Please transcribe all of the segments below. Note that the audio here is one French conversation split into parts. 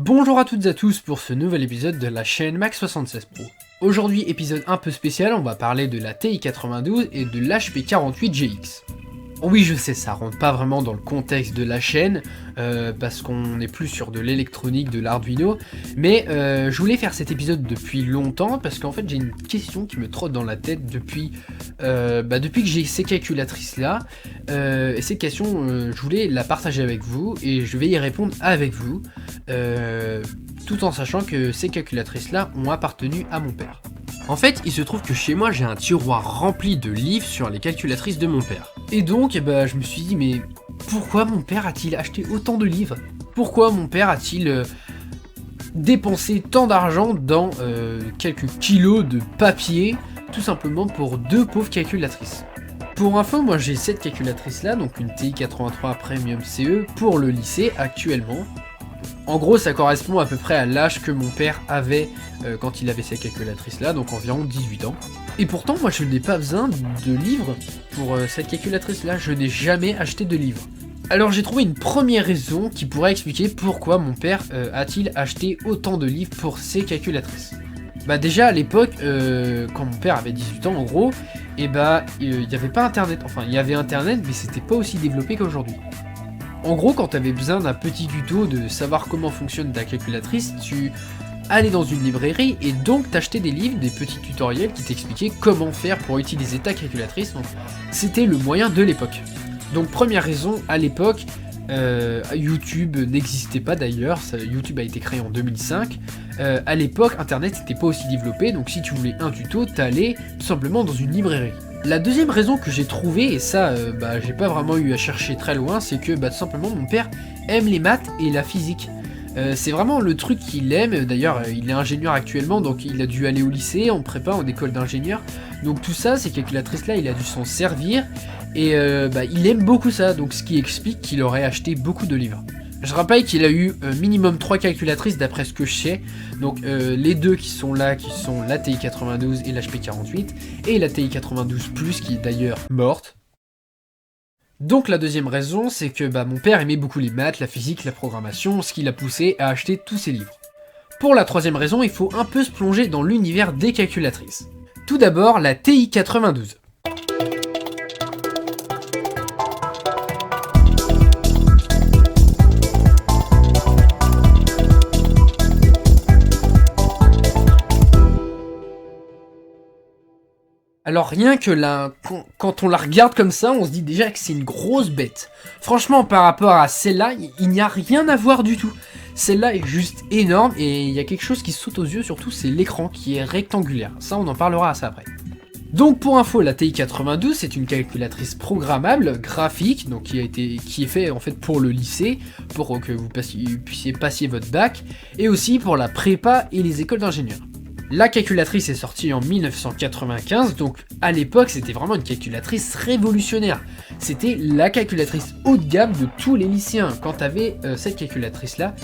Bonjour à toutes et à tous pour ce nouvel épisode de la chaîne Max76 Pro. Aujourd'hui, épisode un peu spécial, on va parler de la TI 92 et de l'HP48GX. Oui, je sais, ça rentre pas vraiment dans le contexte de la chaîne, parce qu'on est plus sur de l'électronique, de l'Arduino, mais je voulais faire cet épisode depuis longtemps, parce qu'en fait j'ai une question qui me trotte dans la tête depuis que j'ai ces calculatrices-là, et cette question, je voulais la partager avec vous, et je vais y répondre avec vous, tout en sachant que ces calculatrices-là ont appartenu à mon père. En fait, il se trouve que chez moi, j'ai un tiroir rempli de livres sur les calculatrices de mon père. Et donc, je me suis dit, mais pourquoi mon père a-t-il acheté autant de livres? Pourquoi mon père a-t-il dépensé tant d'argent dans quelques kilos de papier, tout simplement pour deux pauvres calculatrices? Pour info, moi j'ai cette calculatrice-là, donc une TI 83 Premium CE pour le lycée actuellement. En gros, ça correspond à peu près à l'âge que mon père avait quand il avait cette calculatrice-là, donc environ 18 ans. Et pourtant, moi, je n'ai pas besoin de livres pour cette calculatrice-là. Je n'ai jamais acheté de livres. Alors, j'ai trouvé une première raison qui pourrait expliquer pourquoi mon père a-t-il acheté autant de livres pour ces calculatrices. Bah déjà, à l'époque, quand mon père avait 18 ans, en gros, il n'y avait pas Internet. Enfin, il y avait Internet, mais c'était pas aussi développé qu'aujourd'hui. En gros, quand tu avais besoin d'un petit tuto de savoir comment fonctionne ta calculatrice, tu allais dans une librairie et donc t'achetais des livres, des petits tutoriels qui t'expliquaient comment faire pour utiliser ta calculatrice. Donc c'était le moyen de l'époque. Donc première raison, à l'époque, YouTube n'existait pas d'ailleurs, YouTube a été créé en 2005. À l'époque, Internet n'était pas aussi développé, donc si tu voulais un tuto, t'allais tout simplement dans une librairie. La deuxième raison que j'ai trouvée, et ça j'ai pas vraiment eu à chercher très loin, c'est que tout simplement mon père aime les maths et la physique. C'est vraiment le truc qu'il aime, d'ailleurs il est ingénieur actuellement, donc il a dû aller au lycée, en prépa, en école d'ingénieur. Donc tout ça, ces calculatrices-là, il a dû s'en servir, et il aime beaucoup ça, donc ce qui explique qu'il aurait acheté beaucoup de livres. Je rappelle qu'il a eu minimum 3 calculatrices d'après ce que je sais, donc les deux qui sont là, qui sont la TI 92 et l'HP48, et la TI 92 Plus qui est d'ailleurs morte. Donc la deuxième raison, c'est que mon père aimait beaucoup les maths, la physique, la programmation, ce qui l'a poussé à acheter tous ces livres. Pour la troisième raison, il faut un peu se plonger dans l'univers des calculatrices. Tout d'abord, la TI 92. Alors rien que quand on la regarde comme ça, on se dit déjà que c'est une grosse bête. Franchement, par rapport à celle-là, il n'y a rien à voir du tout. Celle-là est juste énorme et il y a quelque chose qui saute aux yeux, surtout c'est l'écran qui est rectangulaire. Ça, on en parlera à ça après. Donc pour info, la TI 92 c'est une calculatrice programmable, graphique, donc qui est fait en fait pour le lycée, pour que vous puissiez passer votre bac, et aussi pour la prépa et les écoles d'ingénieurs. La calculatrice est sortie en 1995, donc à l'époque c'était vraiment une calculatrice révolutionnaire. C'était la calculatrice haut de gamme de tous les lycéens. Quand t'avais cette calculatrice là,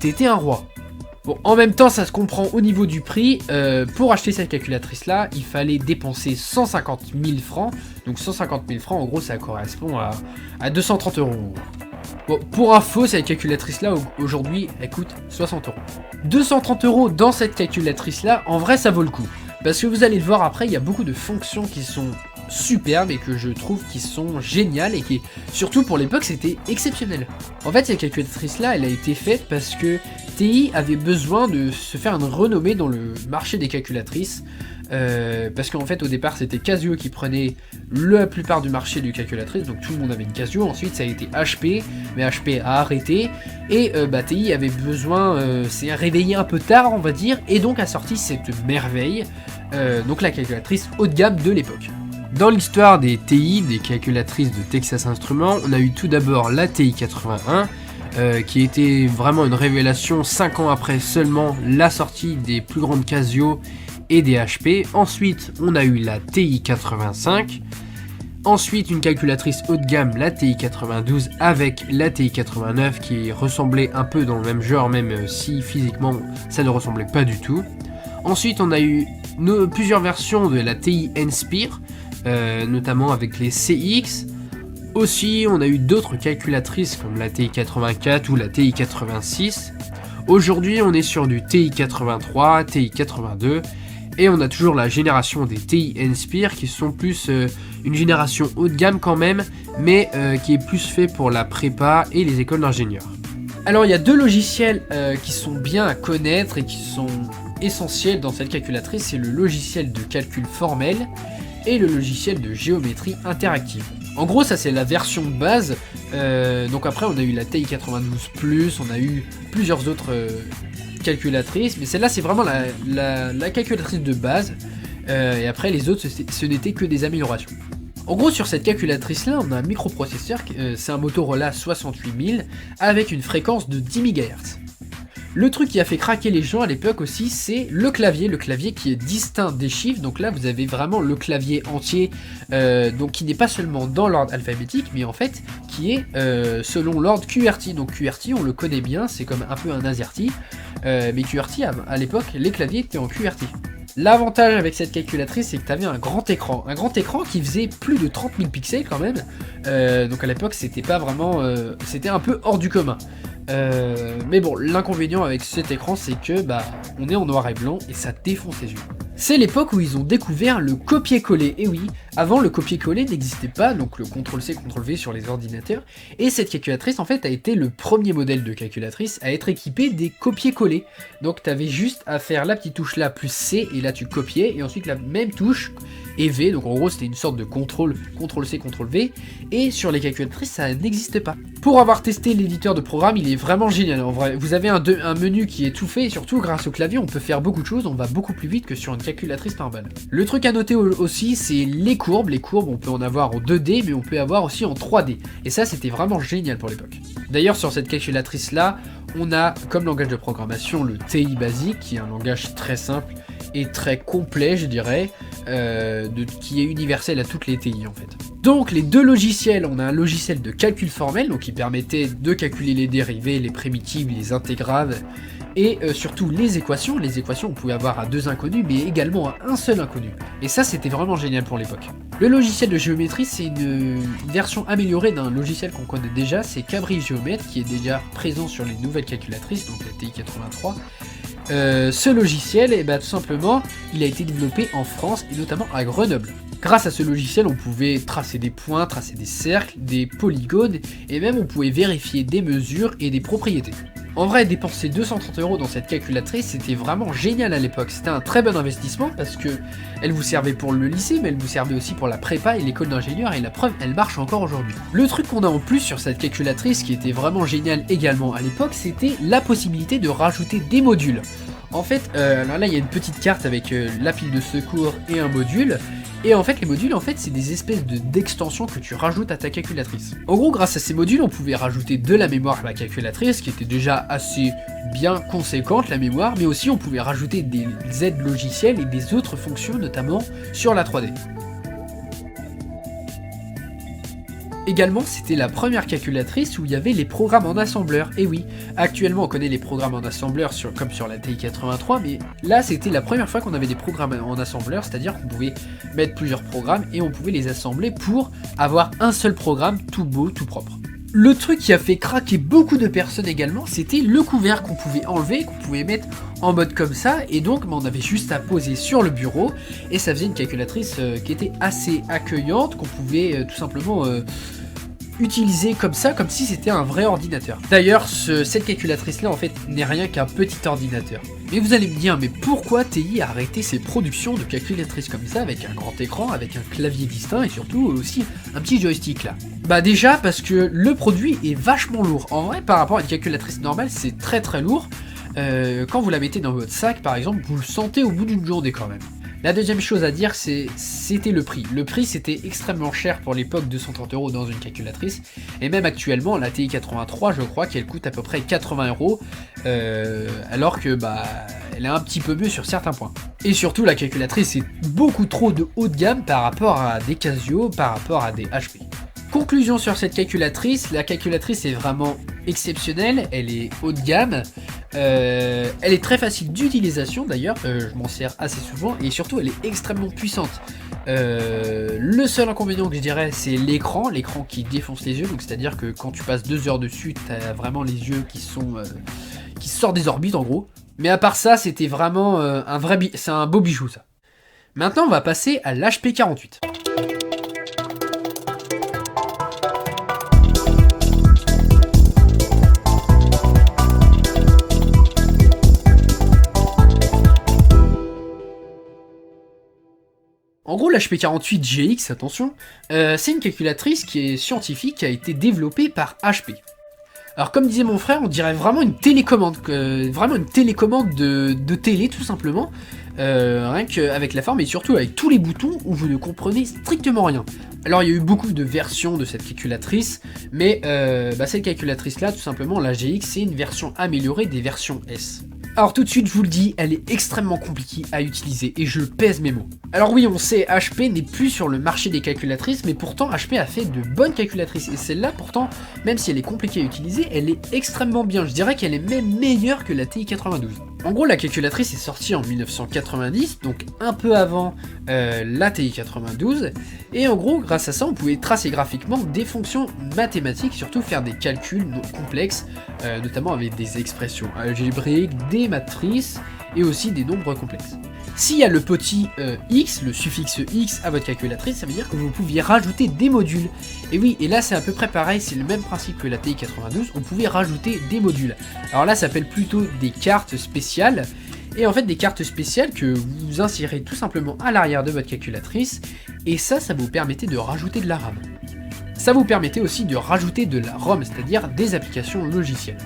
t'étais un roi. Bon, en même temps ça se comprend au niveau du prix, pour acheter cette calculatrice là, il fallait dépenser 150 000 francs, donc 150 000 francs en gros ça correspond à 230 euros. Bon, pour info, cette calculatrice-là, aujourd'hui, elle coûte 60 euros. 230 euros dans cette calculatrice-là, en vrai, ça vaut le coup. Parce que vous allez le voir après, il y a beaucoup de fonctions qui sont superbes et que je trouve qui sont géniales et qui, surtout pour l'époque, c'était exceptionnel. En fait, cette calculatrice-là, elle a été faite parce que TI avait besoin de se faire une renommée dans le marché des calculatrices. Parce qu'en fait au départ c'était Casio qui prenait la plupart du marché du calculatrice, donc tout le monde avait une Casio. Ensuite ça a été HP, mais HP a arrêté, et TI avait besoin, s'est réveillé un peu tard on va dire, et donc a sorti cette merveille, donc la calculatrice haut de gamme de l'époque. Dans l'histoire des TI, des calculatrices de Texas Instruments, on a eu tout d'abord la TI 81, qui était vraiment une révélation 5 ans après seulement la sortie des plus grandes Casio et des HP. Ensuite on a eu la TI 85, ensuite une calculatrice haut de gamme, la TI 92, avec la TI 89 qui ressemblait un peu dans le même genre, même si physiquement ça ne ressemblait pas du tout. Ensuite on a eu plusieurs versions de la TI Nspire, notamment avec les CX. Aussi on a eu d'autres calculatrices comme la TI 84 ou la TI 86. Aujourd'hui, on est sur du TI 83, TI 82, et on a toujours la génération des TI Nspire qui sont plus une génération haut de gamme quand même, mais qui est plus fait pour la prépa et les écoles d'ingénieurs. Alors il y a deux logiciels qui sont bien à connaître et qui sont essentiels dans cette calculatrice, c'est le logiciel de calcul formel et le logiciel de géométrie interactive. En gros, ça c'est la version de base. Donc après, on a eu la TI 92+, on a eu plusieurs autres calculatrices, mais celle-là c'est vraiment la calculatrice de base. Et après, les autres, ce n'était que des améliorations. En gros, sur cette calculatrice-là, on a un microprocesseur, c'est un Motorola 68000 avec une fréquence de 10 MHz. Le truc qui a fait craquer les gens à l'époque aussi, c'est le clavier qui est distinct des chiffres. Donc là, vous avez vraiment le clavier entier, donc qui n'est pas seulement dans l'ordre alphabétique, mais en fait, qui est selon l'ordre QWERTY. Donc QWERTY, on le connaît bien, c'est comme un peu un AZERTY, mais QWERTY, à l'époque, les claviers étaient en QWERTY. L'avantage avec cette calculatrice, c'est que tu avais un grand écran qui faisait plus de 30 000 pixels quand même. Donc à l'époque, c'était pas vraiment, c'était un peu hors du commun. Mais bon, l'inconvénient avec cet écran, c'est que on est en noir et blanc et ça défonce les yeux. C'est l'époque où ils ont découvert le copier-coller. Et oui, avant le copier-coller n'existait pas, donc le CTRL-C, CTRL-V sur les ordinateurs. Et cette calculatrice, en fait, a été le premier modèle de calculatrice à être équipé des copier-coller. Donc tu avais juste à faire la petite touche là plus C, et là tu copiais, et ensuite la même touche et V. Donc en gros, c'était une sorte de CTRL-C, CTRL-V. Et sur les calculatrices, ça n'existe pas. Pour avoir testé l'éditeur de programme, il est vraiment génial. En vrai, vous avez un menu qui est tout fait, et surtout grâce au clavier, on peut faire beaucoup de choses, on va beaucoup plus vite que sur une calculatrice normale. Le truc à noter aussi, c'est les courbes. Les courbes, on peut en avoir en 2D, mais on peut avoir aussi en 3D. Et ça, c'était vraiment génial pour l'époque. D'ailleurs, sur cette calculatrice-là, on a comme langage de programmation le TI basique, qui est un langage très simple et très complet, je dirais, qui est universel à toutes les TI en fait. Donc les deux logiciels, on a un logiciel de calcul formel, donc qui permettait de calculer les dérivées, les primitives, les intégrales, et surtout les équations. Les équations, on pouvait avoir à deux inconnus, mais également à un seul inconnu. Et ça, c'était vraiment génial pour l'époque. Le logiciel de géométrie, c'est une version améliorée d'un logiciel qu'on connaît déjà, c'est Cabri Géomètre, qui est déjà présent sur les nouvelles calculatrices, donc la TI 83. Ce logiciel, tout simplement, il a été développé en France, et notamment à Grenoble. Grâce à ce logiciel, on pouvait tracer des points, tracer des cercles, des polygones, et même on pouvait vérifier des mesures et des propriétés. En vrai, dépenser 230 € dans cette calculatrice, c'était vraiment génial à l'époque. C'était un très bon investissement parce que elle vous servait pour le lycée, mais elle vous servait aussi pour la prépa et l'école d'ingénieur, et la preuve, elle marche encore aujourd'hui. Le truc qu'on a en plus sur cette calculatrice, qui était vraiment génial également à l'époque, c'était la possibilité de rajouter des modules. En fait, alors là, il y a une petite carte avec la pile de secours et un module. Et en fait, les modules, c'est des espèces d'extensions que tu rajoutes à ta calculatrice. En gros, grâce à ces modules, on pouvait rajouter de la mémoire à la calculatrice, qui était déjà assez bien conséquente, la mémoire, mais aussi on pouvait rajouter des aides logicielles et des autres fonctions, notamment sur la 3D. Également, c'était la première calculatrice où il y avait les programmes en assembleur. Et oui, actuellement on connaît les programmes en assembleur comme sur la TI 83, mais là c'était la première fois qu'on avait des programmes en assembleur, c'est-à-dire qu'on pouvait mettre plusieurs programmes et on pouvait les assembler pour avoir un seul programme tout beau, tout propre. Le truc qui a fait craquer beaucoup de personnes également, c'était le couvert qu'on pouvait enlever, qu'on pouvait mettre en mode comme ça, et donc on avait juste à poser sur le bureau, et ça faisait une calculatrice qui était assez accueillante, qu'on pouvait tout simplement utiliser comme ça, comme si c'était un vrai ordinateur. D'ailleurs, cette calculatrice-là, en fait, n'est rien qu'un petit ordinateur. Mais vous allez me dire, mais pourquoi TI a arrêté ses productions de calculatrices comme ça, avec un grand écran, avec un clavier distinct, et surtout aussi un petit joystick là? Déjà parce que le produit est vachement lourd. En vrai, par rapport à une calculatrice normale, c'est très très lourd. Quand vous la mettez dans votre sac, par exemple, vous le sentez au bout d'une journée quand même. La deuxième chose à dire, c'était le prix. Le prix, c'était extrêmement cher pour l'époque, 230 € dans une calculatrice. Et même actuellement, la TI 83, je crois qu'elle coûte à peu près 80 €, alors que elle est un petit peu mieux sur certains points. Et surtout, la calculatrice est beaucoup trop de haut de gamme par rapport à des Casio, par rapport à des HP. Conclusion sur cette calculatrice, la calculatrice est vraiment exceptionnelle, elle est haut de gamme, elle est très facile d'utilisation d'ailleurs, je m'en sers assez souvent, et surtout elle est extrêmement puissante. Le seul inconvénient que je dirais, c'est l'écran qui défonce les yeux, donc c'est à dire que quand tu passes 2 heures dessus, tu as vraiment les yeux qui sont qui sort des orbites en gros. Mais à part ça, c'était vraiment c'est un beau bijou ça. Maintenant, on va passer à l'HP48. En gros, l'HP48 GX, attention, c'est une calculatrice qui est scientifique, qui a été développée par HP. Alors comme disait mon frère, on dirait vraiment une télécommande, de télé tout simplement, rien qu'avec la forme et surtout avec tous les boutons où vous ne comprenez strictement rien. Alors il y a eu beaucoup de versions de cette calculatrice, mais cette calculatrice là tout simplement, la GX, c'est une version améliorée des versions S. Alors tout de suite je vous le dis, elle est extrêmement compliquée à utiliser et je pèse mes mots. Alors oui on sait, HP n'est plus sur le marché des calculatrices, mais pourtant HP a fait de bonnes calculatrices et celle-là pourtant, même si elle est compliquée à utiliser, elle est extrêmement bien, je dirais qu'elle est même meilleure que la TI-92. En gros la calculatrice est sortie en 1990, donc un peu avant la TI-92, et en gros grâce à ça on pouvait tracer graphiquement des fonctions mathématiques, surtout faire des calculs complexes, notamment avec des expressions algébriques, des matrices et aussi des nombres complexes. S'il y a le petit x, le suffixe x à votre calculatrice, ça veut dire que vous pouviez rajouter des modules. Et oui, et là c'est à peu près pareil, c'est le même principe que la TI-92, on pouvait rajouter des modules. Alors là ça s'appelle plutôt des cartes spéciales, et en fait des cartes spéciales que vous insérez tout simplement à l'arrière de votre calculatrice, et ça vous permettait de rajouter de la RAM. Ça vous permettait aussi de rajouter de la ROM, c'est-à-dire des applications logicielles.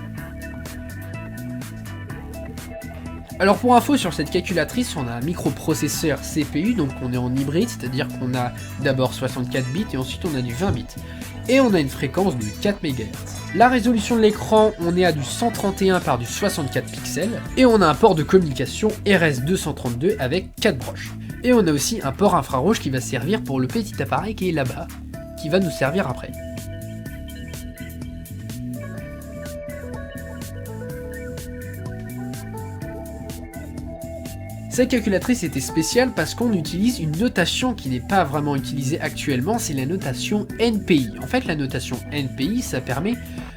Alors pour info sur cette calculatrice, on a un microprocesseur CPU, donc on est en hybride, c'est-à-dire qu'on a d'abord 64 bits et ensuite on a du 20 bits. Et on a une fréquence de 4 MHz. La résolution de l'écran, on est à du 131 par du 64 pixels. Et on a un port de communication RS232 avec 4 broches. Et on a aussi un port infrarouge qui va servir pour le petit appareil qui est là-bas, qui va nous servir après. Cette calculatrice était spéciale parce qu'on utilise une notation qui n'est pas vraiment utilisée actuellement, c'est la notation NPI. En fait, la notation NPI, ça permet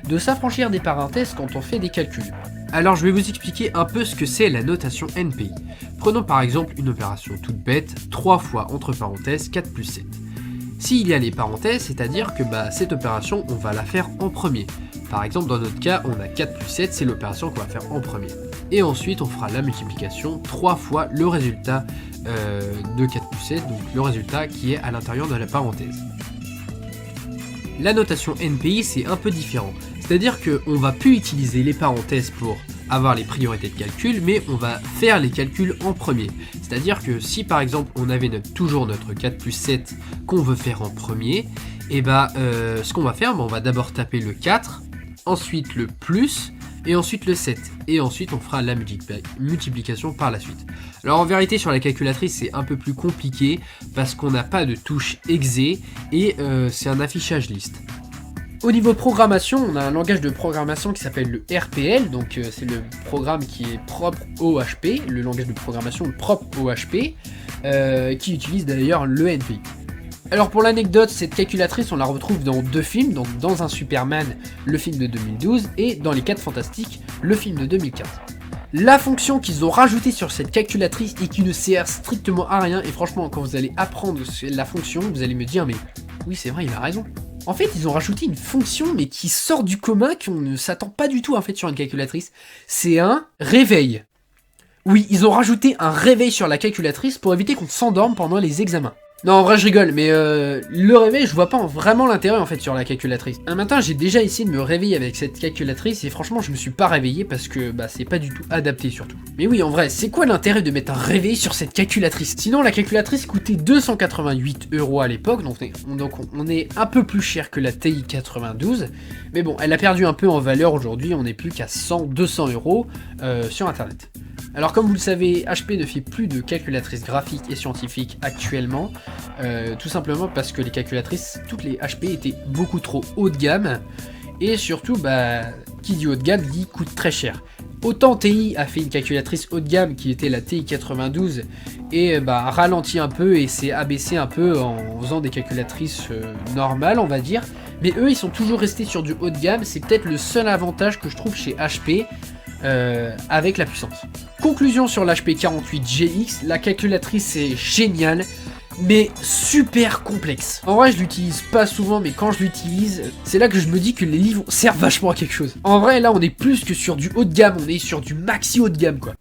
de s'affranchir des parenthèses quand on fait des calculs. Alors je vais vous expliquer un peu ce que c'est la notation NPI. Prenons par exemple une opération toute bête, 3 fois entre parenthèses 4 plus 7. S'il y a les parenthèses, c'est-à-dire que cette opération, on va la faire en premier. Par exemple, dans notre cas, on a 4 plus 7, c'est l'opération qu'on va faire en premier. Et ensuite, on fera la multiplication 3 fois le résultat de 4 plus 7, donc le résultat qui est à l'intérieur de la parenthèse. La notation NPI, c'est un peu différent. C'est-à-dire qu'on va plus utiliser les parenthèses pour avoir les priorités de calcul, mais on va faire les calculs en premier. C'est-à-dire que si par exemple on avait toujours notre 4 plus 7 qu'on veut faire en premier, et ce qu'on va faire, on va d'abord taper le 4, ensuite le plus, et ensuite le 7. Et ensuite on fera la multiplication par la suite. Alors en vérité sur la calculatrice c'est un peu plus compliqué, parce qu'on n'a pas de touche exe, et c'est un affichage liste. Au niveau programmation, on a un langage de programmation qui s'appelle le RPL, donc c'est le programme qui est propre au HP, le langage de programmation propre au HP, qui utilise d'ailleurs le NPI. Alors pour l'anecdote, cette calculatrice on la retrouve dans 2 films, donc dans un Superman, le film de 2012, et dans les 4 Fantastiques, le film de 2015. La fonction qu'ils ont rajoutée sur cette calculatrice et qui ne sert strictement à rien, et franchement quand vous allez apprendre la fonction, vous allez me dire mais oui c'est vrai il a raison. En fait, ils ont rajouté une fonction, mais qui sort du commun, qu'on ne s'attend pas du tout en fait sur une calculatrice. C'est un réveil. Oui, ils ont rajouté un réveil sur la calculatrice pour éviter qu'on s'endorme pendant les examens. Non, en vrai, je rigole, mais le réveil, je vois pas vraiment l'intérêt en fait sur la calculatrice. Un matin, j'ai déjà essayé de me réveiller avec cette calculatrice et franchement, je me suis pas réveillé parce que c'est pas du tout adapté surtout. Mais oui, en vrai, c'est quoi l'intérêt de mettre un réveil sur cette calculatrice? Sinon, la calculatrice coûtait 288 € à l'époque, donc on est un peu plus cher que la TI-92. Mais bon, elle a perdu un peu en valeur aujourd'hui, on n'est plus qu'à 100-200 € sur internet. Alors comme vous le savez, HP ne fait plus de calculatrices graphiques et scientifiques actuellement, tout simplement parce que les calculatrices, toutes les HP étaient beaucoup trop haut de gamme, et surtout, qui dit haut de gamme dit coûte très cher. Autant TI a fait une calculatrice haut de gamme qui était la TI-92 et ralenti un peu et s'est abaissé un peu en faisant des calculatrices normales on va dire, mais eux ils sont toujours restés sur du haut de gamme, c'est peut-être le seul avantage que je trouve chez HP. avec la puissance. Conclusion sur l'HP 48GX, la calculatrice est géniale, mais super complexe. En vrai, je l'utilise pas souvent, mais quand je l'utilise, c'est là que je me dis que les livres servent vachement à quelque chose. En vrai, là, on est plus que sur du haut de gamme, on est sur du maxi haut de gamme, quoi.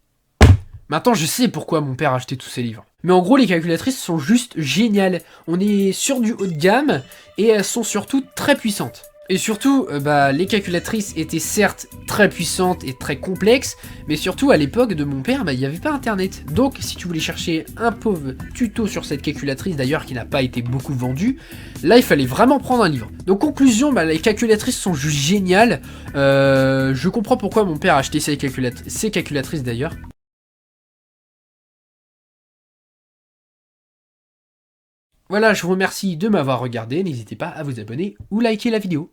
Maintenant, je sais pourquoi mon père a acheté tous ces livres. Mais en gros, les calculatrices sont juste géniales. On est sur du haut de gamme, et elles sont surtout très puissantes. Et surtout, les calculatrices étaient certes très puissantes et très complexes, mais surtout à l'époque de mon père, il n'y avait pas internet. Donc si tu voulais chercher un pauvre tuto sur cette calculatrice, d'ailleurs qui n'a pas été beaucoup vendue, là il fallait vraiment prendre un livre. Donc conclusion, les calculatrices sont juste géniales. Je comprends pourquoi mon père a acheté ces calculatrices d'ailleurs. Voilà, je vous remercie de m'avoir regardé, n'hésitez pas à vous abonner ou liker la vidéo.